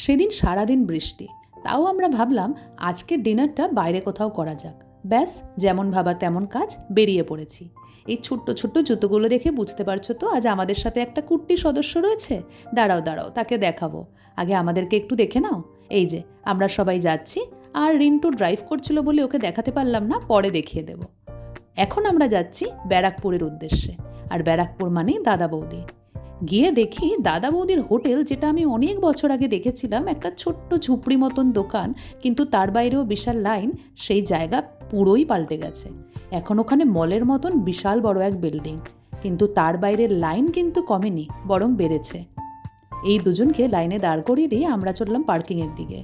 সেদিন সারাদিন বৃষ্টি, তাও আমরা ভাবলাম আজকের ডিনারটা বাইরে কোথাও করা যাক। ব্যাস, যেমন ভাবা তেমন কাজ, বেরিয়ে পড়েছি। এই ছোট্ট ছোট্ট জুতোগুলো দেখে বুঝতে পারছো তো আজ আমাদের সাথে একটা কুট্টি সদস্য রয়েছে। দাঁড়াও দাঁড়াও, তাকে দেখাবো। আগে আমাদেরকে একটু দেখে নাও। এই যে আমরা সবাই যাচ্ছি, আর রিন্টু ড্রাইভ করছিল বলে ওকে দেখাতে পারলাম না, পরে দেখিয়ে দেব। এখন আমরা যাচ্ছি ব্যারাকপুরের উদ্দেশ্যে, আর ব্যারাকপুর মানেই দাদা বৌদি। গিয়ে দেখি দাদা বৌদির হোটেল, যেটা আমি অনেক বছর আগে দেখেছিলাম, একটা ছোট্ট ঝুপড়ি মতন দোকান, কিন্তু তার বাইরেও বিশাল লাইন, সেই জায়গা পুরোই পাল্টে গেছে। এখন ওখানে মলের মতন বিশাল বড় এক বিল্ডিং, কিন্তু তার বাইরের লাইন কিন্তু কমেনি, বরং বেড়েছে। এই দুজনকে লাইনে দাঁড় করিয়ে দিয়ে আমরা চললাম পার্কিংয়ের দিকে।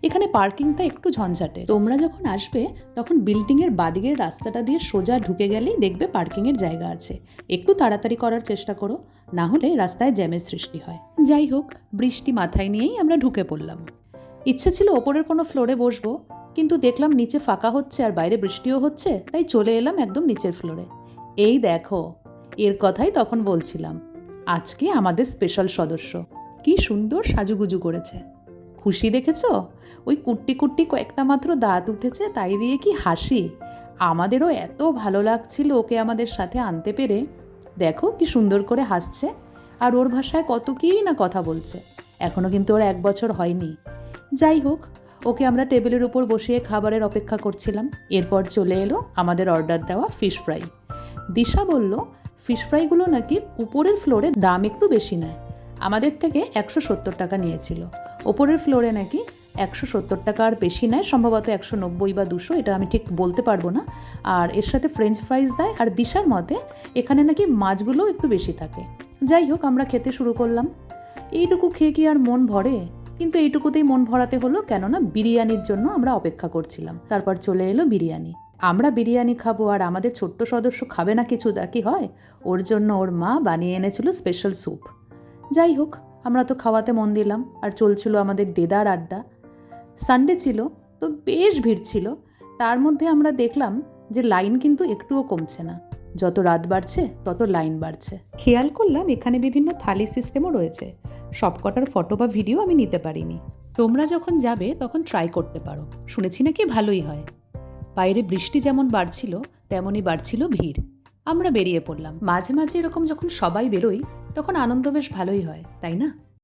এখানে পার্কিংটা একটু ঝঞ্ঝাটে। তোমরা যখন আসবে তখন বিল্ডিংয়ের বাদিকের রাস্তাটা দিয়ে সোজা ঢুকে গেলেই দেখবে পার্কিংয়ের জায়গা আছে। একটু তাড়াতাড়ি করার চেষ্টা করো, না হলে রাস্তায় জ্যামের সৃষ্টি হয়। যাই হোক, বৃষ্টি মাথায় নিয়েই আমরা ঢুকে পড়লাম। ইচ্ছে ছিল ওপরের কোনো ফ্লোরে বসবো, কিন্তু দেখলাম নিচে ফাঁকা হচ্ছে আর বাইরে বৃষ্টিও হচ্ছে, তাই চলে এলাম একদম নিচের ফ্লোরে। এই দেখো, এর কথাই তখন বলছিলাম, আজকে আমাদের স্পেশাল সদস্য কি সুন্দর সাজুগুজু করেছে। খুশি দেখেছো? ওই কুট্টি কুট্টি কয়েকটা মাত্র দাঁত উঠেছে, তাই দিয়ে কি হাসি! আমাদেরও এত ভালো লাগছিল ওকে আমাদের সাথে আনতে পেরে। দেখো কি সুন্দর করে হাসছে, আর ওর ভাষায় কত কী না কথা বলছে। এখনও কিন্তু ওর 1 বছর হয়নি। যাই হোক, ওকে আমরা টেবিলের উপর বসিয়ে খাবারের অপেক্ষা করছিলাম। এরপর চলে এলো আমাদের অর্ডার দেওয়া ফিশ ফ্রাই। দিশা বলল ফিশ ফ্রাইগুলো নাকি উপরের ফ্লোরে দাম একটু বেশি নেয়। আমাদের থেকে 170 টাকা নিয়েছিল, ওপরের ফ্লোরে নাকি 170 টাকা আর বেশি নেয়, সম্ভবত 190 বা 200, এটা আমি ঠিক বলতে পারবো না। আর এর সাথে ফ্রেঞ্চ ফ্রাইজ দেয়, আর দিশার মতে এখানে নাকি মাছগুলোও একটু বেশি থাকে। যাই হোক, আমরা খেতে শুরু করলাম। এইটুকু খেয়ে কি আর মন ভরে? কিন্তু এইটুকুতেই মন ভরাতে হলো, কেননা বিরিয়ানির জন্য আমরা অপেক্ষা করছিলাম। তারপর চলে এলো বিরিয়ানি। আমরা বিরিয়ানি খাবো আর আমাদের ছোট্ট সদস্য খাবে না কিছু, তা কি হয়? ওর জন্য ওর মা বানিয়ে এনেছিল স্পেশাল স্যুপ। যাই হোক, আমরা তো খাওয়াতে মন দিলাম, আর চলছিল আমাদের দেদার আড্ডা। সানডে ছিল, তো বেশ ভিড় ছিল। তার মধ্যে আমরা দেখলাম যে লাইন কিন্তু একটুও কমছে না, যত রাত বাড়ছে তত লাইন বাড়ছে। খেয়াল করলাম এখানে বিভিন্ন থালি সিস্টেমও রয়েছে। সবকটার ফটো বা ভিডিও আমি নিতে পারিনি। তোমরা যখন যাবে তখন ট্রাই করতে পারো, শুনেছি নাকি ভালোই হয়। বাইরে বৃষ্টি যেমন বাড়ছিল তেমনই বাড়ছিল ভিড়। আমরা বেরিয়ে পড়লাম। মাঝে মাঝে এরকম যখন সবাই বেরোই তখন আনন্দ বেশ ভালোই হয়, তাই না?